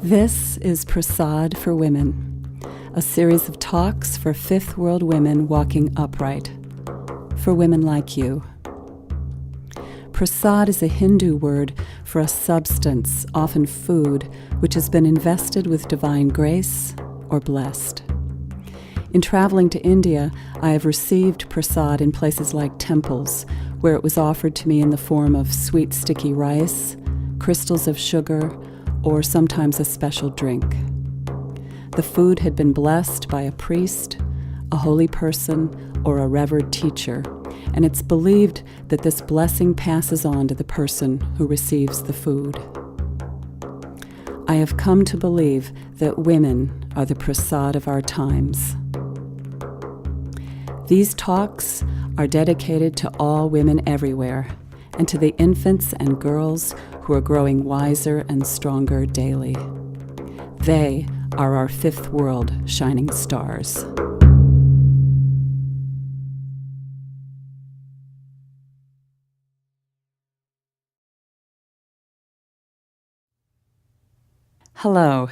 This is Prasad for Women, a series of talks for fifth world women walking upright, for women like you. Prasad is a Hindu word for a substance, often food, which has been invested with divine grace or blessed. In traveling to India, I have received prasad in places like temples, where it was offered to me in the form of sweet sticky rice, crystals of sugar, or sometimes a special drink. The food had been blessed by a priest, a holy person, or a revered teacher, and it's believed that this blessing passes on to the person who receives the food. I have come to believe that women are the prasad of our times. These talks are dedicated to all women everywhere, and to the infants and girls who are growing wiser and stronger daily. They are our fifth world shining stars. Hello,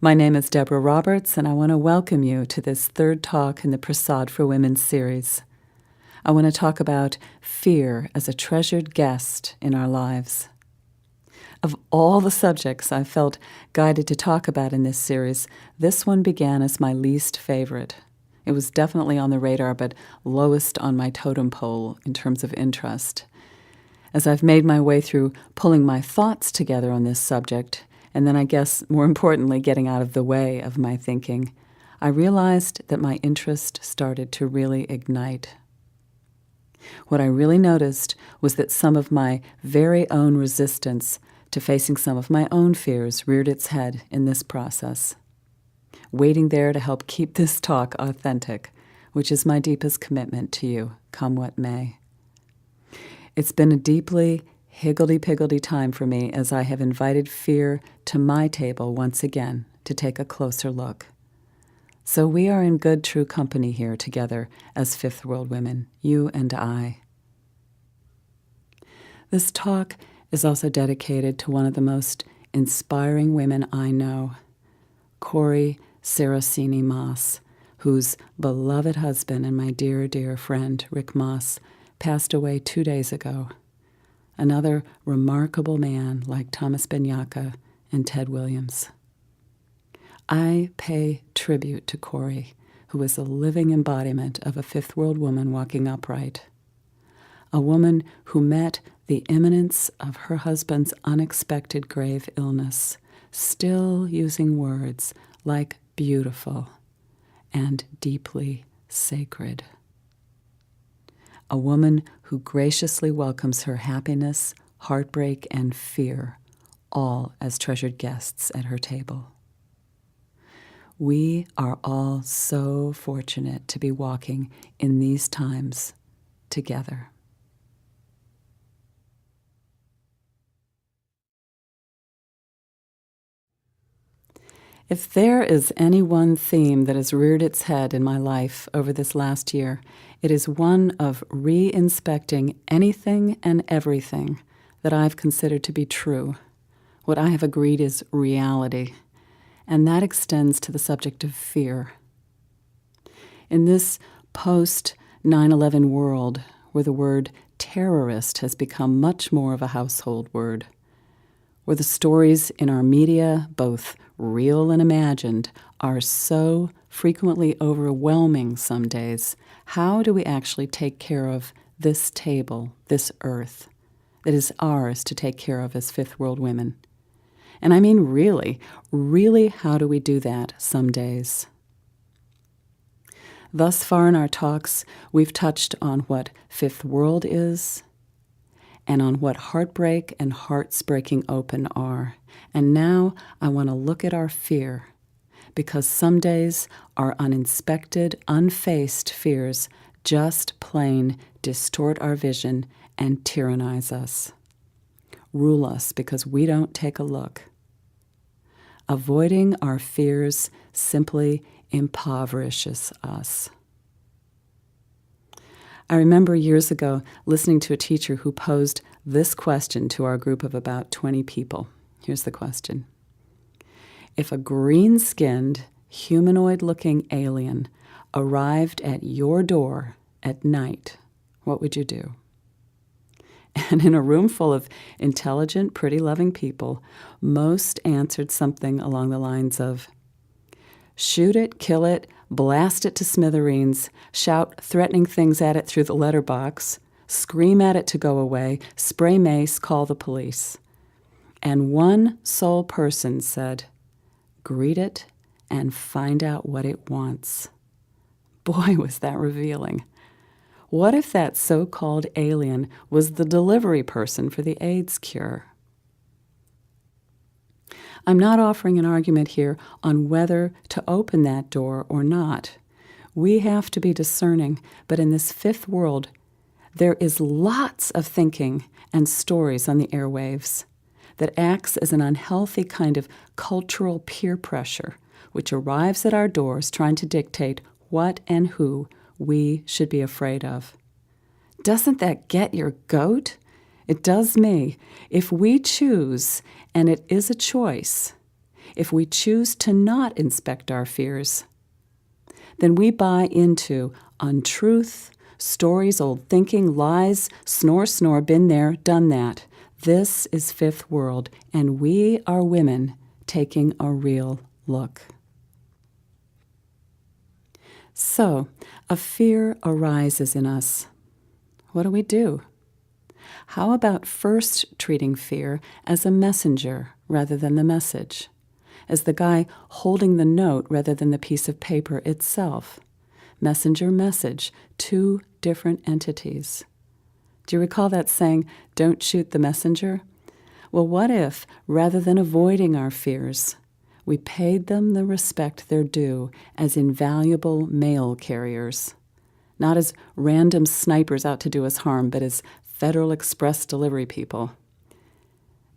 my name is Debra Roberts, and I want to welcome you to this third talk in the Prasad for Women series. I want to talk about fear as a treasured guest in our lives. Of all the subjects I felt guided to talk about in this series, this one began as my least favorite. It was definitely on the radar, but lowest on my totem pole in terms of interest. As I've made my way through pulling my thoughts together on this subject, and then I guess more importantly getting out of the way of my thinking, I realized that my interest started to really ignite. What I really noticed was that some of my very own resistance to facing some of my own fears reared its head in this process, waiting there to help keep this talk authentic, which is my deepest commitment to you, come what may. It's been a deeply higgledy-piggledy time for me as I have invited fear to my table once again to take a closer look. So we are in good, true company here together as fifth world women, you and I. This talk is also dedicated to one of the most inspiring women I know, Corey Saraceni Moss, whose beloved husband and my dear, dear friend, Rick Moss, passed away 2 days ago. Another remarkable man like Thomas Benyaka and Ted Williams. I pay tribute to Corey, who is a living embodiment of a fifth world woman walking upright. A woman who met the imminence of her husband's unexpected grave illness, still using words like beautiful and deeply sacred. A woman who graciously welcomes her happiness, heartbreak, and fear, all as treasured guests at her table. We are all so fortunate to be walking in these times together. If there is any one theme that has reared its head in my life over this last year, it is one of re-inspecting anything and everything that I've considered to be true, what I have agreed is reality, and that extends to the subject of fear. In this post-9/11 world, where the word terrorist has become much more of a household word, where the stories in our media, both real and imagined, are so frequently overwhelming some days, how do we actually take care of this table, this earth, that is ours to take care of as fifth world women? And I mean really, really, how do we do that some days? Thus far in our talks, we've touched on what fifth world is, and on what heartbreak and hearts breaking open are. And now I want to look at our fear, because some days our uninspected, unfaced fears just plain distort our vision and tyrannize us, rule us because we don't take a look. Avoiding our fears simply impoverishes us. I remember years ago listening to a teacher who posed this question to our group of about 20 people. Here's the question. If a green-skinned, humanoid-looking alien arrived at your door at night, what would you do? And in a room full of intelligent, pretty loving people, most answered something along the lines of, shoot it, kill it, blast it to smithereens, shout threatening things at it through the letterbox, scream at it to go away, spray mace, call the police. And one sole person said, greet it and find out what it wants. Boy, was that revealing. What if that so-called alien was the delivery person for the AIDS cure? I'm not offering an argument here on whether to open that door or not. We have to be discerning, but in this fifth world, there is lots of thinking and stories on the airwaves that acts as an unhealthy kind of cultural peer pressure, which arrives at our doors trying to dictate what and who we should be afraid of. Doesn't that get your goat? It does me. If we choose, and it is a choice, if we choose to not inspect our fears, then we buy into untruth, stories, old thinking, lies, snore, snore, been there, done that. This is fifth world, and we are women taking a real look. So, a fear arises in us. What do? How about first treating fear as a messenger rather than the message, as the guy holding the note rather than the piece of paper itself? Messenger, message, two different entities. Do you recall that saying, don't shoot the messenger? Well, what if, rather than avoiding our fears, we paid them the respect they're due as invaluable mail carriers, not as random snipers out to do us harm, but as Federal Express delivery people?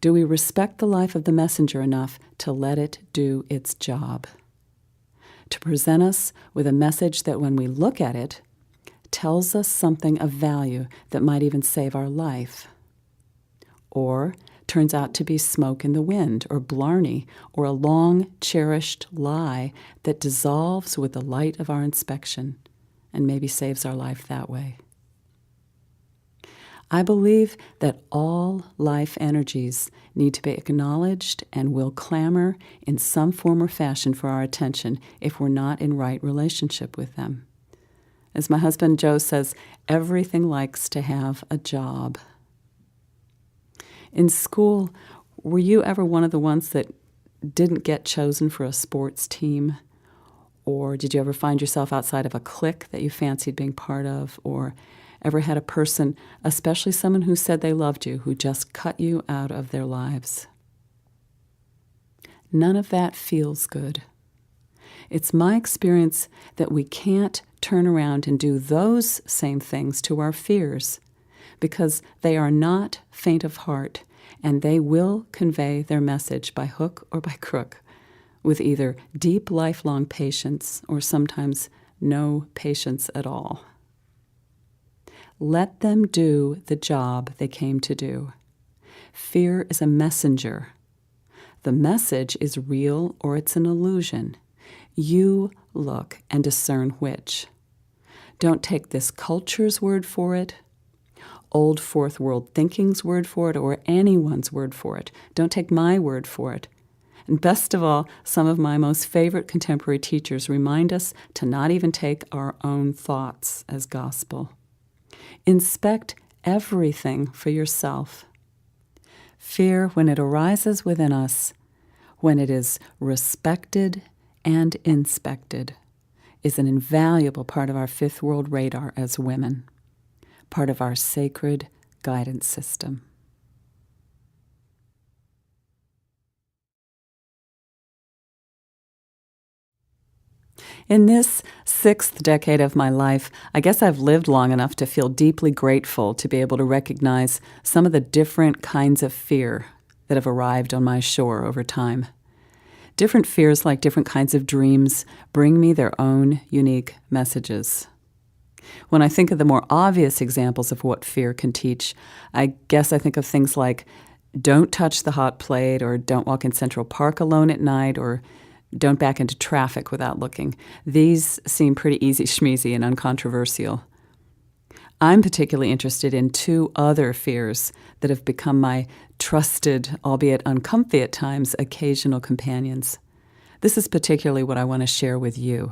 Do we respect the life of the messenger enough to let it do its job? To present us with a message that when we look at it, tells us something of value that might even save our life? Or turns out to be smoke in the wind, or blarney, or a long-cherished lie that dissolves with the light of our inspection and maybe saves our life that way? I believe that all life energies need to be acknowledged and will clamor in some form or fashion for our attention if we're not in right relationship with them. As my husband Joe says, everything likes to have a job. In school, were you ever one of the ones that didn't get chosen for a sports team? Or did you ever find yourself outside of a clique that you fancied being part of? Or ever had a person, especially someone who said they loved you, who just cut you out of their lives? None of that feels good. It's my experience that we can't turn around and do those same things to our fears, because they are not faint of heart, and they will convey their message by hook or by crook, with either deep lifelong patience or sometimes no patience at all. Let them do the job they came to do. Fear is a messenger. The message is real or it's an illusion. You look and discern which. Don't take this culture's word for it, old fourth world thinking's word for it, or anyone's word for it. Don't take my word for it. And best of all, some of my most favorite contemporary teachers remind us to not even take our own thoughts as gospel. Inspect everything for yourself. Fear, when it arises within us, when it is respected and inspected, is an invaluable part of our fifth world radar as women, part of our sacred guidance system. In this 6th decade of my life, I guess I've lived long enough to feel deeply grateful to be able to recognize some of the different kinds of fear that have arrived on my shore over time. Different fears, like different kinds of dreams, bring me their own unique messages. When I think of the more obvious examples of what fear can teach, I guess I think of things like don't touch the hot plate, or don't walk in Central Park alone at night, or don't back into traffic without looking. These seem pretty easy schmeezy and uncontroversial. I'm particularly interested in 2 other fears that have become my trusted, albeit uncomfy at times, occasional companions. This is particularly what I want to share with you.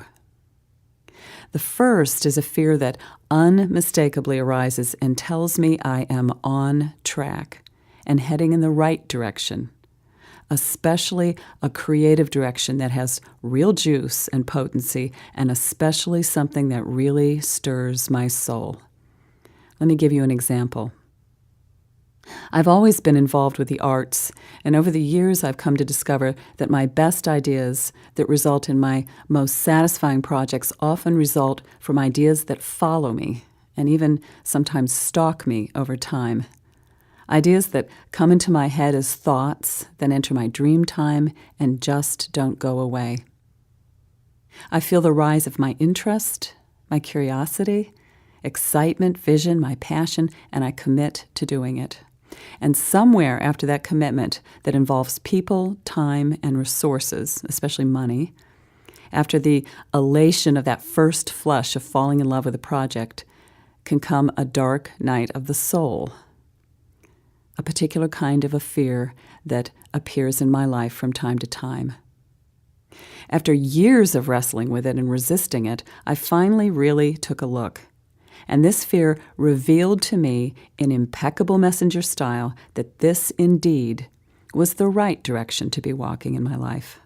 The first is a fear that unmistakably arises and tells me I am on track and heading in the right direction, especially a creative direction that has real juice and potency, and especially something that really stirs my soul. Let me give you an example. I've always been involved with the arts, and over the years I've come to discover that my best ideas that result in my most satisfying projects often result from ideas that follow me and even sometimes stalk me over time. Ideas that come into my head as thoughts, then enter my dream time and just don't go away. I feel the rise of my interest, my curiosity, excitement, vision, my passion, and I commit to doing it. And somewhere after that commitment that involves people, time, and resources, especially money, after the elation of that first flush of falling in love with a project, can come a dark night of the soul, a particular kind of a fear that appears in my life from time to time. After years of wrestling with it and resisting it, I finally really took a look. And this fear revealed to me in impeccable messenger style that this indeed was the right direction to be walking in my life.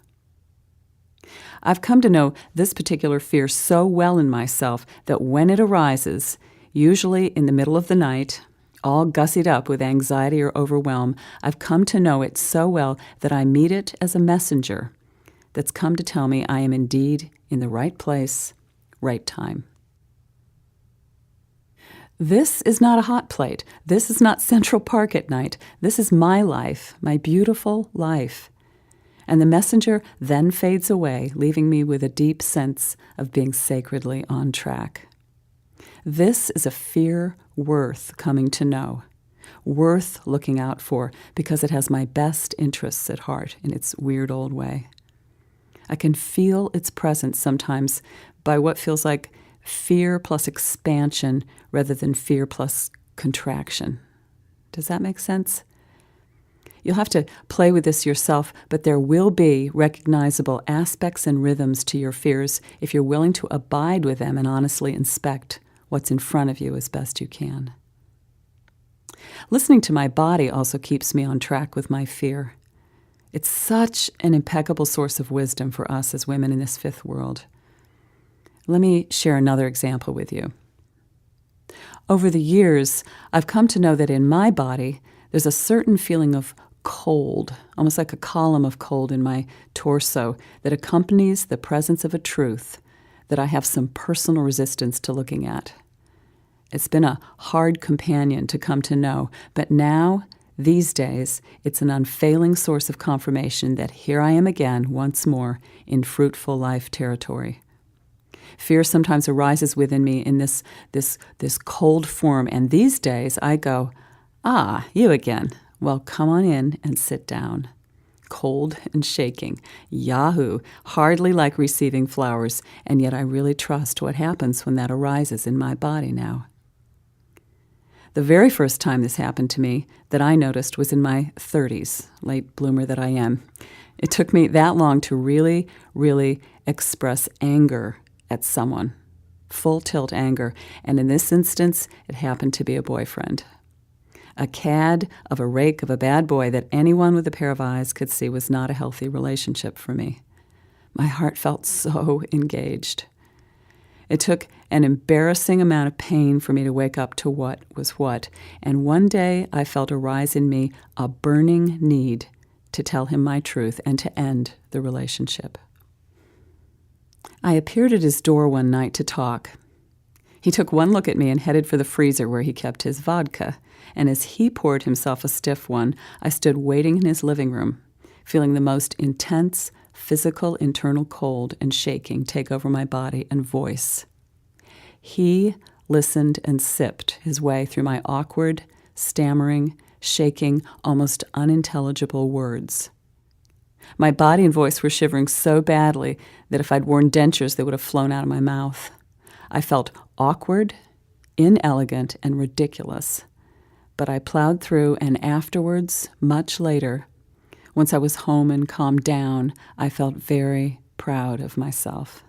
I've come to know this particular fear so well in myself that when it arises, usually in the middle of the night, all gussied up with anxiety or overwhelm, I've come to know it so well that I meet it as a messenger that's come to tell me I am indeed in the right place, right time. This is not a hot plate. This is not Central Park at night. This is my life, my beautiful life. And the messenger then fades away, leaving me with a deep sense of being sacredly on track. This is a fear worth coming to know, worth looking out for, because it has my best interests at heart in its weird old way. I can feel its presence sometimes by what feels like fear plus expansion rather than fear plus contraction. Does that make sense? You'll have to play with this yourself, but there will be recognizable aspects and rhythms to your fears if you're willing to abide with them and honestly inspect what's in front of you as best you can. Listening to my body also keeps me on track with my fear. It's such an impeccable source of wisdom for us as women in this 5th world. Let me share another example with you. Over the years, I've come to know that in my body, there's a certain feeling of cold, almost like a column of cold in my torso that accompanies the presence of a truth that I have some personal resistance to looking at. It's been a hard companion to come to know, but now, these days, it's an unfailing source of confirmation that here I am again, once more, in fruitful life territory. Fear sometimes arises within me in this cold form, and these days I go, you again. Well, come on in and sit down. Cold and shaking. Yahoo! Hardly like receiving flowers, and yet I really trust what happens when that arises in my body now. The very first time this happened to me that I noticed was in my 30s, late bloomer that I am. It took me that long to really, really express anger at someone, full tilt anger, and in this instance, it happened to be a boyfriend. A cad of a rake of a bad boy that anyone with a pair of eyes could see was not a healthy relationship for me. My heart felt so engaged. It took an embarrassing amount of pain for me to wake up to what was what, and one day I felt arise in me a burning need to tell him my truth and to end the relationship. I appeared at his door one night to talk. He took one look at me and headed for the freezer where he kept his vodka, and as he poured himself a stiff one, I stood waiting in his living room, feeling the most intense physical internal cold and shaking take over my body and voice. He listened and sipped his way through my awkward, stammering, shaking, almost unintelligible words. My body and voice were shivering so badly that if I'd worn dentures, they would have flown out of my mouth. I felt awkward, inelegant, and ridiculous. But I plowed through, and afterwards, much later, once I was home and calmed down, I felt very proud of myself.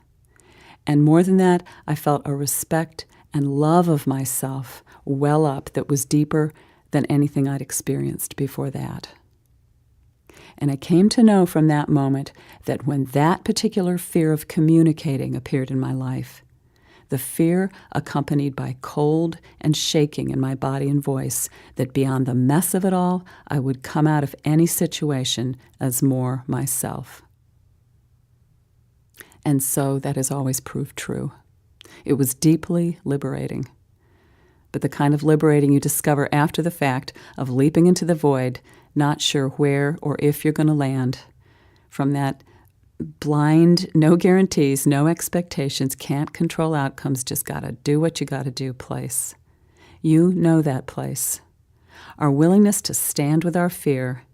And more than that, I felt a respect and love of myself well up that was deeper than anything I'd experienced before that. And I came to know from that moment that when that particular fear of communicating appeared in my life, the fear accompanied by cold and shaking in my body and voice, that beyond the mess of it all, I would come out of any situation as more myself. And so that has always proved true. It was deeply liberating. But the kind of liberating you discover after the fact of leaping into the void, not sure where or if you're going to land, from that blind, no guarantees, no expectations, can't control outcomes, just got to do what you got to do place. You know that place. Our willingness to stand with our fear,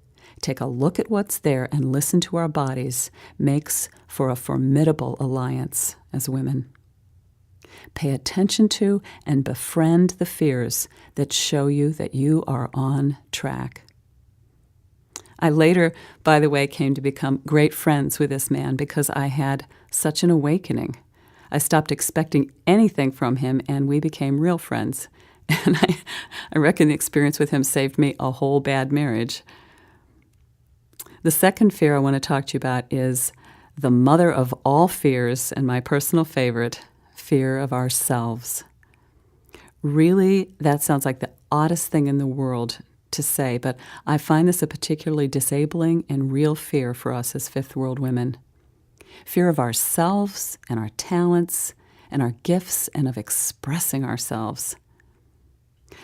take a look at what's there, and listen to our bodies makes for a formidable alliance as women. Pay attention to and befriend the fears that show you that you are on track. I later, by the way, came to become great friends with this man because I had such an awakening. I stopped expecting anything from him, and we became real friends. And I reckon the experience with him saved me a whole bad marriage. The second fear I want to talk to you about is the mother of all fears, and my personal favorite, fear of ourselves. Really, that sounds like the oddest thing in the world to say, but I find this a particularly disabling and real fear for us as fifth world women. Fear of ourselves and our talents and our gifts and of expressing ourselves.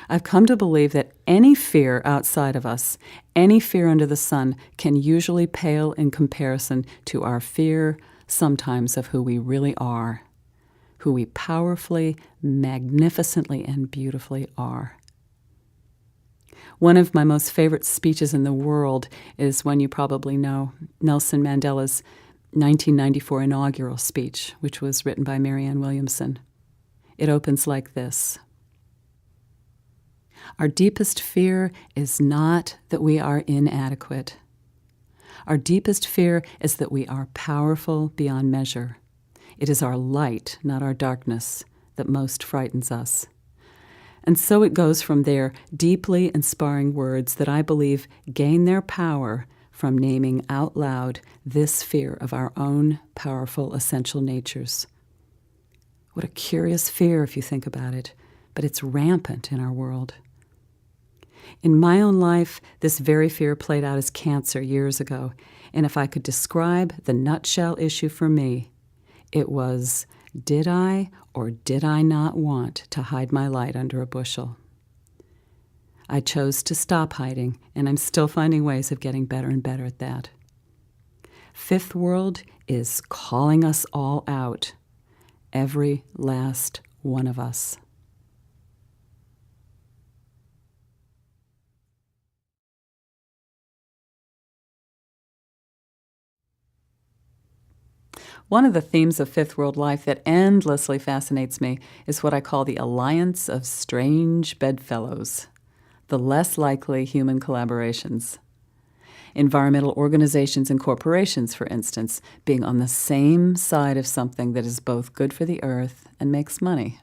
I've come to believe that any fear outside of us, any fear under the sun, can usually pale in comparison to our fear sometimes of who we really are, who we powerfully, magnificently, and beautifully are. One of my most favorite speeches in the world is one you probably know, Nelson Mandela's 1994 inaugural speech, which was written by Marianne Williamson. It opens like this. Our deepest fear is not that we are inadequate. Our deepest fear is that we are powerful beyond measure. It is our light, not our darkness, that most frightens us. And so it goes from there, deeply inspiring words that I believe gain their power from naming out loud this fear of our own powerful essential natures. What a curious fear if you think about it, but it's rampant in our world. In my own life, this very fear played out as cancer years ago, and if I could describe the nutshell issue for me, it was, did I or did I not want to hide my light under a bushel? I chose to stop hiding, and I'm still finding ways of getting better and better at that. Fifth World is calling us all out, every last one of us. One of the themes of Fifth World life that endlessly fascinates me is what I call the alliance of strange bedfellows, the less likely human collaborations. Environmental organizations and corporations, for instance, being on the same side of something that is both good for the earth and makes money.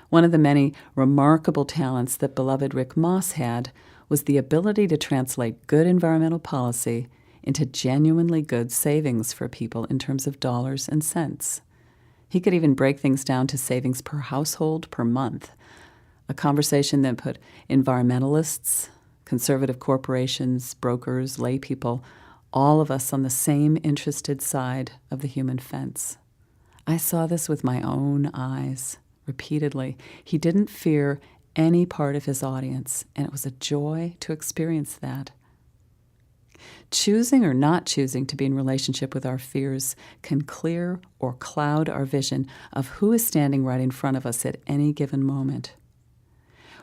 One of the many remarkable talents that beloved Rick Moss had was the ability to translate good environmental policy into genuinely good savings for people in terms of dollars and cents. He could even break things down to savings per household per month, a conversation that put environmentalists, conservative corporations, brokers, lay people, all of us on the same interested side of the human fence. I saw this with my own eyes repeatedly. He didn't fear any part of his audience, and it was a joy to experience that. Choosing or not choosing to be in relationship with our fears can clear or cloud our vision of who is standing right in front of us at any given moment.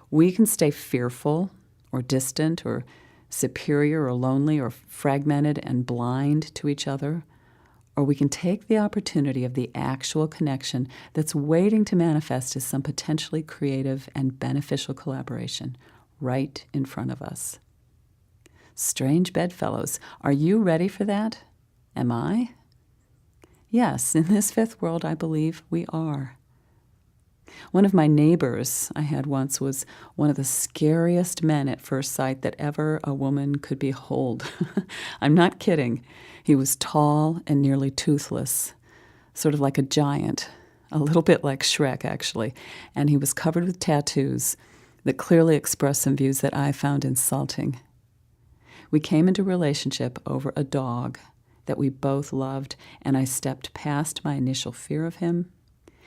We can stay fearful or distant or superior or lonely or fragmented and blind to each other, or we can take the opportunity of the actual connection that's waiting to manifest as some potentially creative and beneficial collaboration right in front of us. Strange bedfellows, are you ready for that? Am I? Yes, in this fifth world, I believe we are. One of my neighbors I had once was one of the scariest men at first sight that ever a woman could behold. I'm not kidding. He was tall and nearly toothless, sort of like a giant, a little bit like Shrek, actually, and he was covered with tattoos that clearly expressed some views that I found insulting. We came into a relationship over a dog that we both loved, and I stepped past my initial fear of him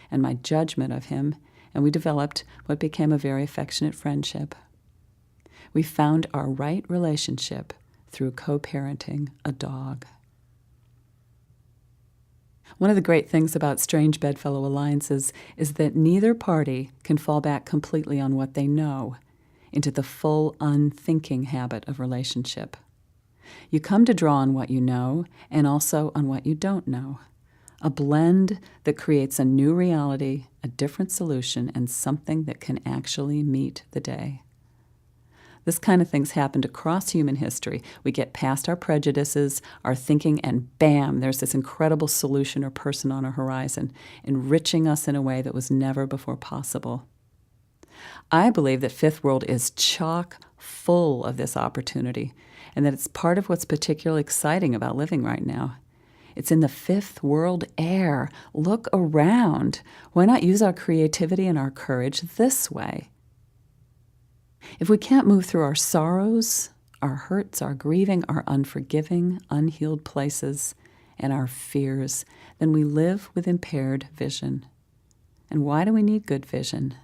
and my judgment of him, and we developed what became a very affectionate friendship. We found our right relationship through co-parenting a dog. One of the great things about strange bedfellow alliances is that neither party can fall back completely on what they know into the full unthinking habit of relationship. You come to draw on what you know and also on what you don't know. A blend that creates a new reality, a different solution, and something that can actually meet the day. This kind of thing's happened across human history. We get past our prejudices, our thinking, and bam, there's this incredible solution or person on our horizon, enriching us in a way that was never before possible. I believe that Fifth World is chock full of this opportunity, and that it's part of what's particularly exciting about living right now. It's in the Fifth World air. Look around. Why not use our creativity and our courage this way? If we can't move through our sorrows, our hurts, our grieving, our unforgiving, unhealed places, and our fears, then we live with impaired vision. And why do we need good vision?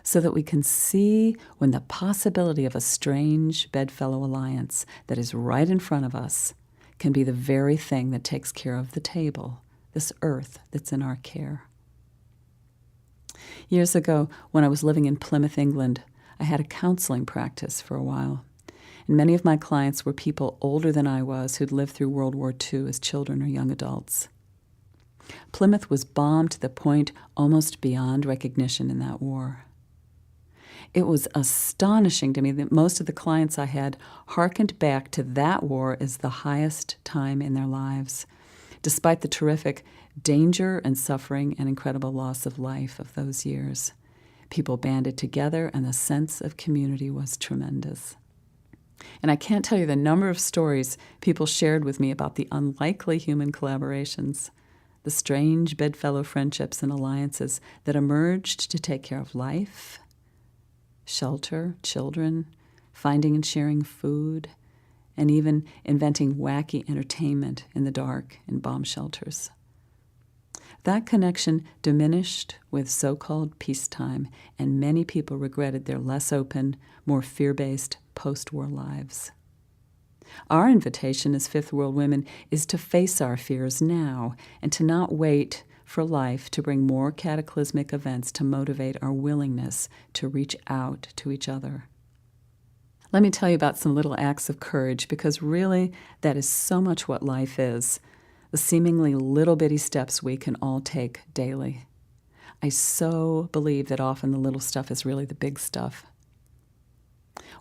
So that we can see when the possibility of a strange bedfellow alliance that is right in front of us can be the very thing that takes care of the table, this earth that's in our care. Years ago, when I was living in Plymouth, England, I had a counseling practice for a while. And many of my clients were people older than I was who'd lived through World War II as children or young adults. Plymouth was bombed to the point almost beyond recognition in that war. It was astonishing to me that most of the clients I had hearkened back to that war as the highest time in their lives, despite the terrific danger and suffering and incredible loss of life of those years. People banded together, and the sense of community was tremendous. And I can't tell you the number of stories people shared with me about the unlikely human collaborations, the strange bedfellow friendships and alliances that emerged to take care of life, shelter, children, finding and sharing food, and even inventing wacky entertainment in the dark in bomb shelters. That connection diminished with so-called peacetime, and many people regretted their less open, more fear-based post-war lives. Our invitation as Fifth World women is to face our fears now and to not wait for life to bring more cataclysmic events to motivate our willingness to reach out to each other. Let me tell you about some little acts of courage, because really that is so much what life is, the seemingly little bitty steps we can all take daily. I so believe that often the little stuff is really the big stuff.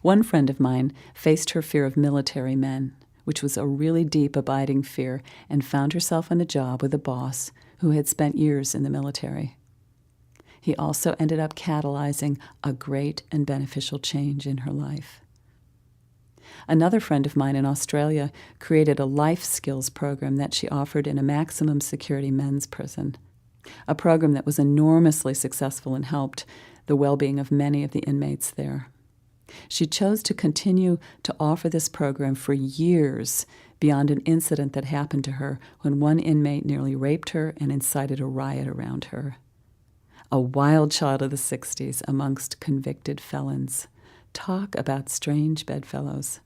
One friend of mine faced her fear of military men, which was a really deep, abiding fear, and found herself on a job with a boss who had spent years in the military. He also ended up catalyzing a great and beneficial change in her life. Another friend of mine in Australia created a life skills program that she offered in a maximum security men's prison, a program that was enormously successful and helped the well-being of many of the inmates there. She chose to continue to offer this program for years beyond an incident that happened to her when one inmate nearly raped her and incited a riot around her. A wild child of the 60s amongst convicted felons. Talk about strange bedfellows.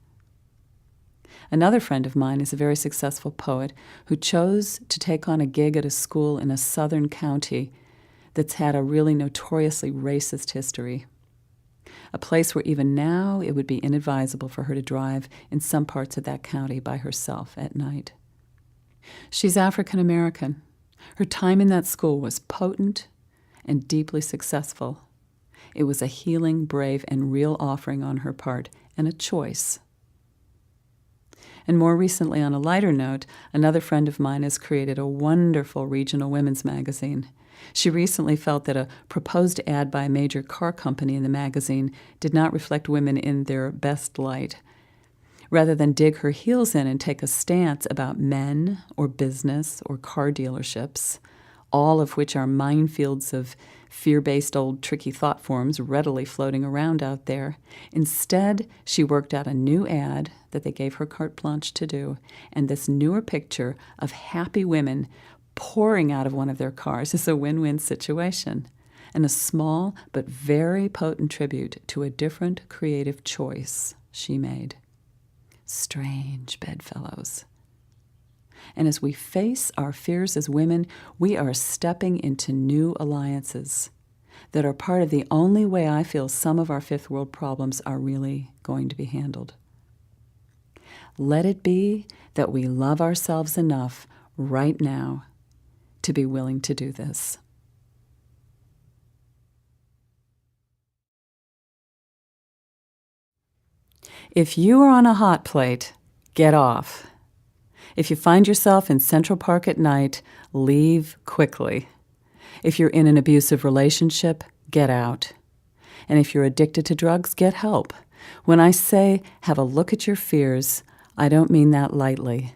Another friend of mine is a very successful poet who chose to take on a gig at a school in a southern county that's had a really notoriously racist history. A place where even now it would be inadvisable for her to drive in some parts of that county by herself at night. She's African American. Her time in that school was potent and deeply successful. It was a healing, brave, and real offering on her part, and a choice. And more recently, on a lighter note, another friend of mine has created a wonderful regional women's magazine. She recently felt that a proposed ad by a major car company in the magazine did not reflect women in their best light. Rather than dig her heels in and take a stance about men or business or car dealerships, all of which are minefields of fear-based old tricky thought forms readily floating around out there, instead she worked out a new ad that they gave her carte blanche to do, and this newer picture of happy women pouring out of one of their cars is a win-win situation, and a small but very potent tribute to a different creative choice she made. Strange bedfellows. And as we face our fears as women, we are stepping into new alliances that are part of the only way I feel some of our fifth world problems are really going to be handled. Let it be that we love ourselves enough right now to be willing to do this. If you are on a hot plate, get off. If you find yourself in Central Park at night, leave quickly. If you're in an abusive relationship, get out. And if you're addicted to drugs, get help. When I say have a look at your fears, I don't mean that lightly.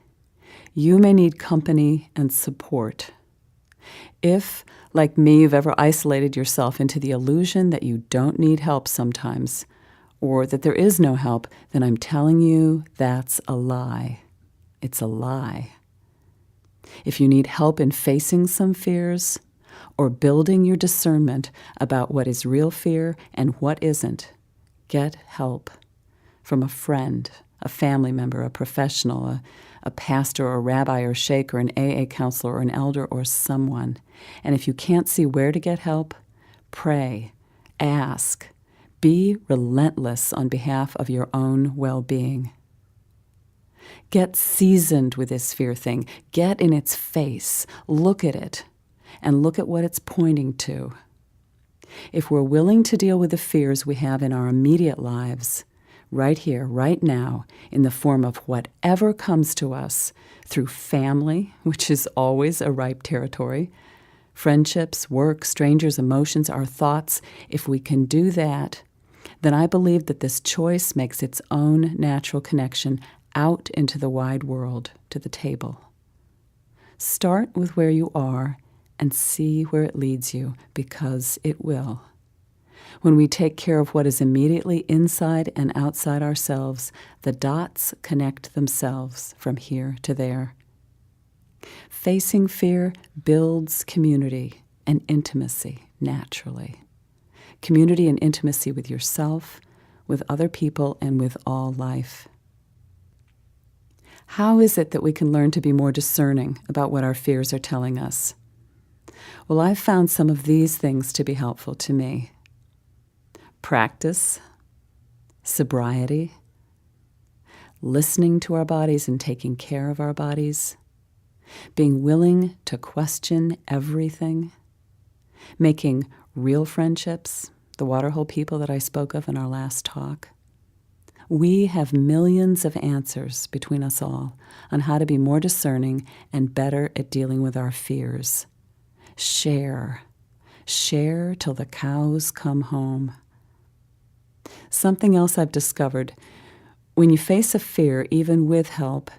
You may need company and support. If, like me, you've ever isolated yourself into the illusion that you don't need help sometimes, or that there is no help, then I'm telling you that's a lie. It's a lie. If you need help in facing some fears or building your discernment about what is real fear and what isn't, get help from a friend, a family member, a professional, a pastor or a rabbi or sheikh or an AA counselor or an elder or someone. And if you can't see where to get help, pray, ask, be relentless on behalf of your own well-being. Get seasoned with this fear thing. Get in its face. Look at it, and look at what it's pointing to. If we're willing to deal with the fears we have in our immediate lives, right here, right now, in the form of whatever comes to us through family, which is always a ripe territory, friendships, work, strangers, emotions, our thoughts, if we can do that, then I believe that this choice makes its own natural connection out into the wide world, to the table. Start with where you are and see where it leads you, because it will. When we take care of what is immediately inside and outside ourselves, the dots connect themselves from here to there. Facing fear builds community and intimacy naturally. Community and intimacy with yourself, with other people, and with all life. How is it that we can learn to be more discerning about what our fears are telling us? Well, I've found some of these things to be helpful to me. Practice, sobriety, listening to our bodies and taking care of our bodies, being willing to question everything, making real friendships, the waterhole people that I spoke of in our last talk. We have millions of answers between us all on how to be more discerning and better at dealing with our fears. Share. Share till the cows come home. Something else I've discovered, when you face a fear, even with help,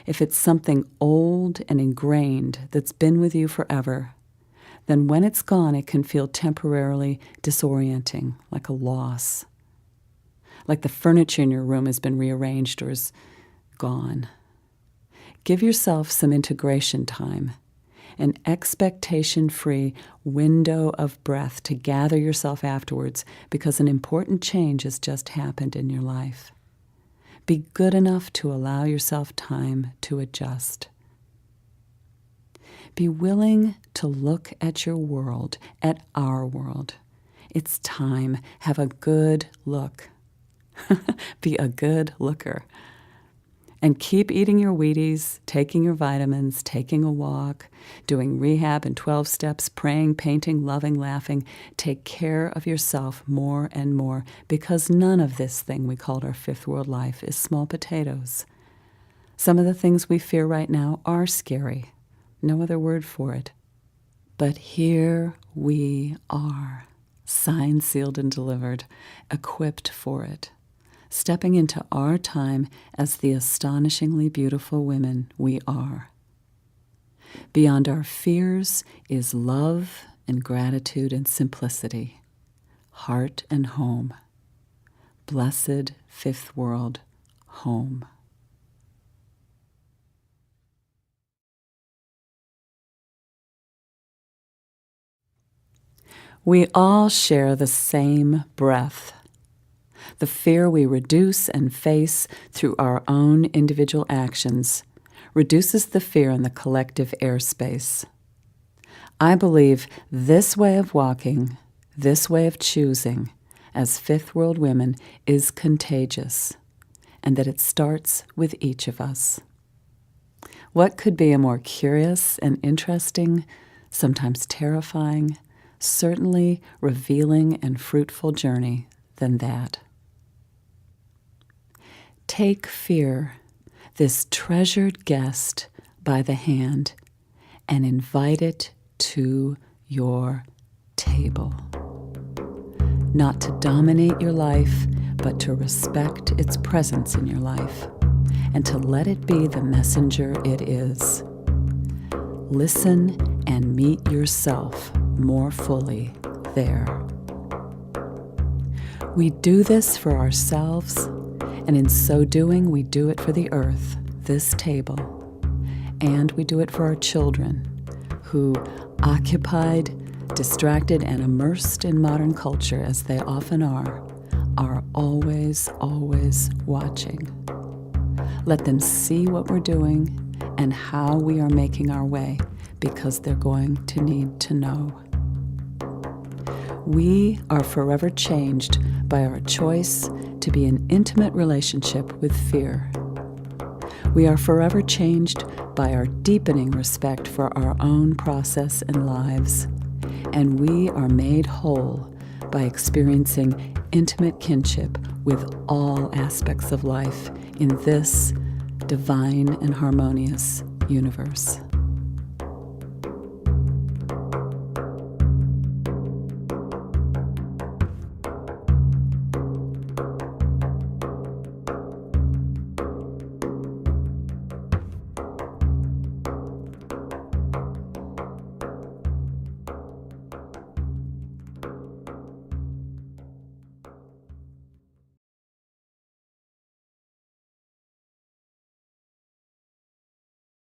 if it's something old and ingrained that's been with you forever, then when it's gone, it can feel temporarily disorienting, like a loss. Like the furniture in your room has been rearranged or is gone. Give yourself some integration time, an expectation-free window of breath to gather yourself afterwards because an important change has just happened in your life. Be good enough to allow yourself time to adjust. Be willing to look at your world, at our world. It's time. Have a good look. Be a good looker. And keep eating your Wheaties, taking your vitamins, taking a walk, doing rehab and 12 steps, praying, painting, loving, laughing. Take care of yourself more and more, because none of this thing we called our fifth world life is small potatoes. Some of the things we fear right now are scary. No other word for it. But here we are, signed, sealed, and delivered, equipped for it, stepping into our time as the astonishingly beautiful women we are. Beyond our fears is love and gratitude and simplicity, heart and home, blessed fifth world home. We all share the same breath. The fear we reduce and face through our own individual actions reduces the fear in the collective airspace. I believe this way of walking, this way of choosing, as fifth world women is contagious, and that it starts with each of us. What could be a more curious and interesting, sometimes terrifying, certainly revealing and fruitful journey than that? Take fear, this treasured guest, by the hand and invite it to your table. Not to dominate your life, but to respect its presence in your life and to let it be the messenger it is. Listen and meet yourself more fully there. We do this for ourselves, and in so doing, we do it for the earth, this table, and we do it for our children, who, occupied, distracted, and immersed in modern culture, as they often are always, always watching. Let them see what we're doing and how we are making our way, because they're going to need to know. We are forever changed by our choice to be in intimate relationship with fear. We are forever changed by our deepening respect for our own process and lives. And we are made whole by experiencing intimate kinship with all aspects of life in this divine and harmonious universe.